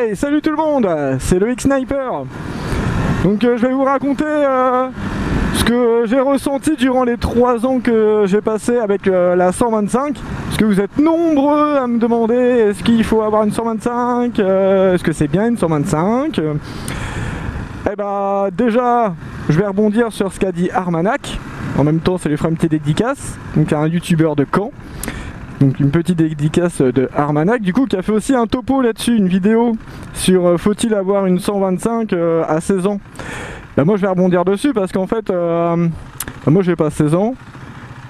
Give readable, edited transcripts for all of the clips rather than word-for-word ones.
Hey, salut tout le monde, c'est le X-Sniper. Donc je vais vous raconter ce que j'ai ressenti durant les 3 ans que j'ai passé avec la 125. Parce que vous êtes nombreux à me demander est-ce qu'il faut avoir une 125, est-ce que c'est bien une 125. Eh bah déjà, je vais rebondir sur ce qu'a dit Armanac. En même temps, c'est lui fera une petite dédicace. Donc un youtubeur de Caen. Donc une petite dédicace de Armanac du coup qui a fait aussi un topo là-dessus, une vidéo sur faut-il avoir une 125 à 16 ans. Bah, moi je vais rebondir dessus parce qu'en fait moi j'ai pas 16 ans,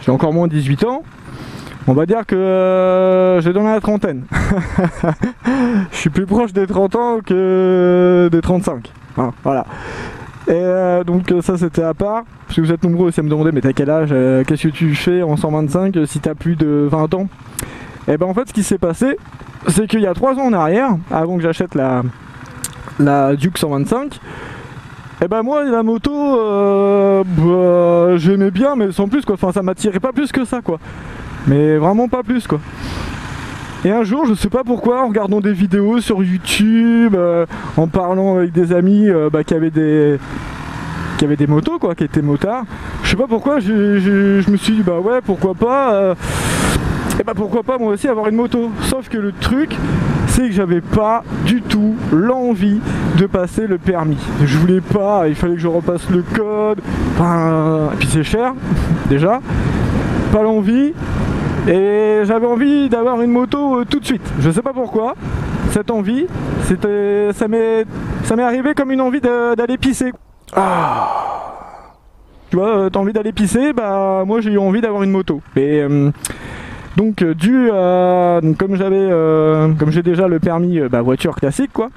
j'ai encore moins de 18 ans. On va dire que j'ai dans la trentaine. Je suis plus proche des 30 ans que des 35. Hein, voilà. Et donc ça c'était à part, parce que vous êtes nombreux aussi à me demander mais t'as quel âge, qu'est-ce que tu fais en 125 si t'as plus de 20 ans. Et ben en fait ce qui s'est passé, c'est qu'il y a 3 ans en arrière, avant que j'achète la Duke 125, et ben moi la moto j'aimais bien mais sans plus quoi, enfin ça m'attirait pas plus que ça quoi. Mais vraiment pas plus quoi. Et un jour, je sais pas pourquoi, en regardant des vidéos sur YouTube, en parlant avec des amis qui avaient des motos quoi, qui étaient motards, je sais pas pourquoi, je me suis dit bah ouais pourquoi pas, et bah pourquoi pas moi aussi avoir une moto. Sauf que le truc, c'est que j'avais pas du tout l'envie de passer le permis. Je voulais pas, il fallait que je repasse le code, enfin, et puis c'est cher déjà, pas l'envie. Et j'avais envie d'avoir une moto tout de suite. Je sais pas pourquoi. Cette envie, ça m'est arrivé comme une envie d'aller pisser. Ah. Tu vois, t'as envie d'aller pisser, bah moi j'ai eu envie d'avoir une moto. Et donc comme j'ai déjà le permis voiture classique quoi.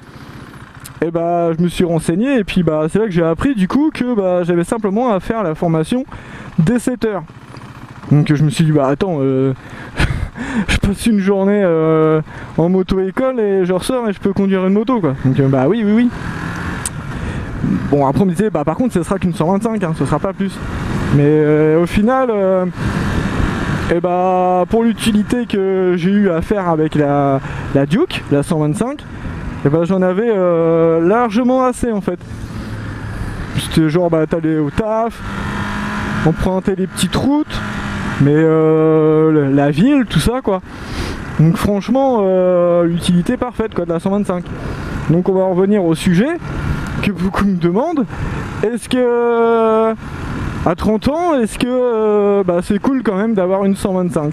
Et bah je me suis renseigné et puis bah c'est là que j'ai appris du coup que j'avais simplement à faire la formation des 7 heures. Donc je me suis dit bah attends je passe une journée en moto-école et je ressors et je peux conduire une moto quoi. Donc bah oui. Bon après on me disait bah par contre ce sera qu'une 125 hein, ce sera pas plus. Mais au final et bah pour l'utilité que j'ai eu à faire avec la Duke, la 125, et bah j'en avais largement assez en fait. C'était genre t'allais au taf, emprunter les petites routes. Mais la ville, tout ça quoi. Donc franchement, l'utilité parfaite quoi de la 125. Donc on va revenir au sujet que beaucoup me demandent. Est-ce que à 30 ans, est-ce que c'est cool quand même d'avoir une 125?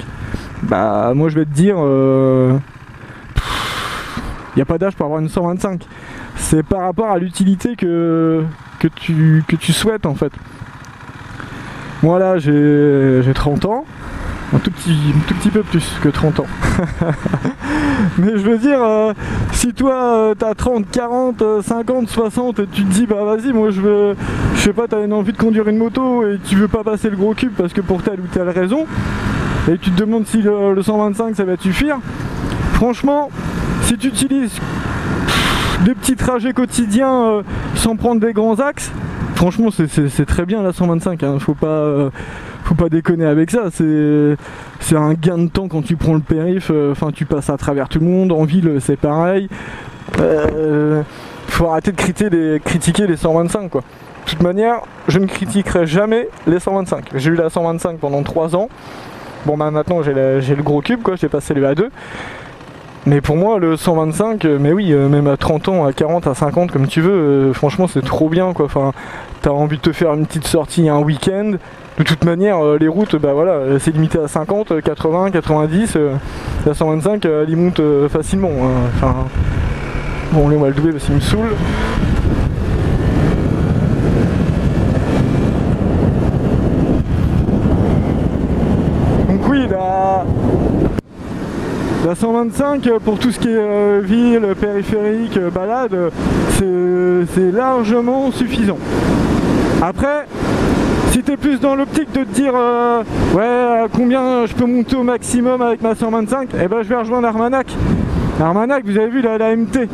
Bah moi je vais te dire, y a pas d'âge pour avoir une 125. C'est par rapport à l'utilité que tu souhaites en fait. Moi là j'ai 30 ans, un tout petit peu plus que 30 ans. Mais je veux dire, si toi t'as 30, 40, 50, 60 et tu te dis bah vas-y moi je sais pas, t'as une envie de conduire une moto et tu veux pas passer le gros cube parce que pour telle ou telle raison, et tu te demandes si le 125 ça va te suffire, franchement si tu utilises des petits trajets quotidiens sans prendre des grands axes, franchement c'est très bien la 125 hein. Faut pas déconner avec ça, c'est un gain de temps quand tu prends le périph', enfin tu passes à travers tout le monde, en ville c'est pareil, faut arrêter de critiquer les 125 quoi. De toute manière je ne critiquerai jamais les 125, j'ai eu la 125 pendant 3 ans, bon bah maintenant j'ai le gros cube quoi, j'ai passé le A2. Mais pour moi le 125, mais oui, même à 30 ans, à 40, à 50 comme tu veux, franchement c'est trop bien quoi. Enfin, t'as envie de te faire une petite sortie un week-end. De toute manière les routes bah voilà, c'est limité à 50, 80, 90, la 125 elle y monte facilement hein. Enfin, bon là on va le doubler parce qu'il me saoule. Donc oui la 125 pour tout ce qui est ville, périphérique, balade, c'est largement suffisant. Après, si t'es plus dans l'optique de te dire ouais combien je peux monter au maximum avec ma 125, et ben je vais rejoindre Armanac. Armanac, vous avez vu la MT,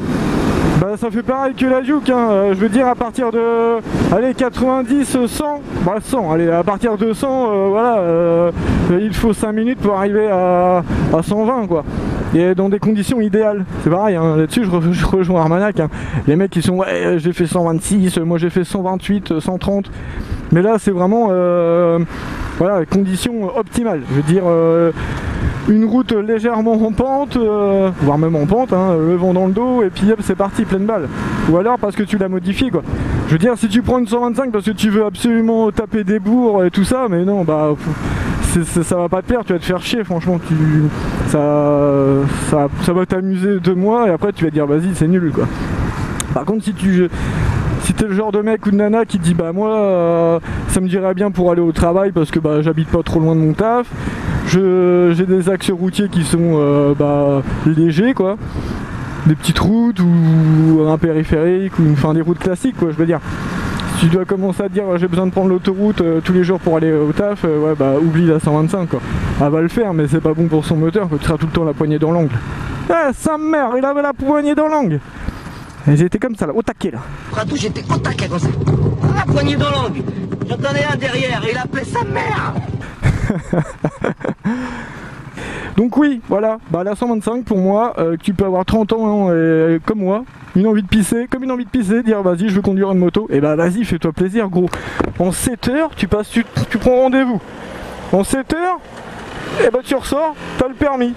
bah ça fait pareil que la Juke, hein. Je veux dire à partir de, allez, 90, 100, bah 100, allez, à partir de 100, voilà, il faut 5 minutes pour arriver à 120 quoi. Et dans des conditions idéales, c'est pareil, hein. Là-dessus je rejoins Armagnac, hein. Les mecs qui sont, ouais, j'ai fait 126, moi j'ai fait 128, 130, mais là c'est vraiment, voilà, conditions optimales, je veux dire, une route légèrement en pente, voire même en pente, hein, le vent dans le dos, et puis hop, c'est parti, pleine balle. Ou alors parce que tu l'as modifié quoi. Je veux dire, si tu prends une 125 parce que tu veux absolument taper des bourres et tout ça, mais non, bah ça va pas te plaire, tu vas te faire chier, franchement, ça va t'amuser 2 mois et après tu vas te dire vas-y, c'est nul quoi. Par contre, si t'es le genre de mec ou de nana qui te dit bah moi ça me dirait bien pour aller au travail parce que bah j'habite pas trop loin de mon taf, j'ai des axes routiers qui sont légers quoi, des petites routes ou un périphérique ou enfin des routes classiques quoi, je veux dire. Si tu dois commencer à te dire j'ai besoin de prendre l'autoroute tous les jours pour aller au taf, ouais bah oublie la 125 quoi. Elle va le faire mais c'est pas bon pour son moteur, tu seras tout le temps la poignée dans l'angle. Eh sa mère, il avait la poignée dans l'angle. J'étais comme ça là, au taquet là. Ratou, j'étais au taquet comme ça. La poignée dans l'angle. J'entendais un derrière et il appelait sa mère. Donc oui, voilà, bah la 125 pour moi, tu peux avoir 30 ans et, comme moi, une envie de pisser, dire vas-y je veux conduire une moto, et bah vas-y fais-toi plaisir gros. En 7 heures, tu prends rendez-vous. En 7 heures, et bah tu ressors, t'as le permis.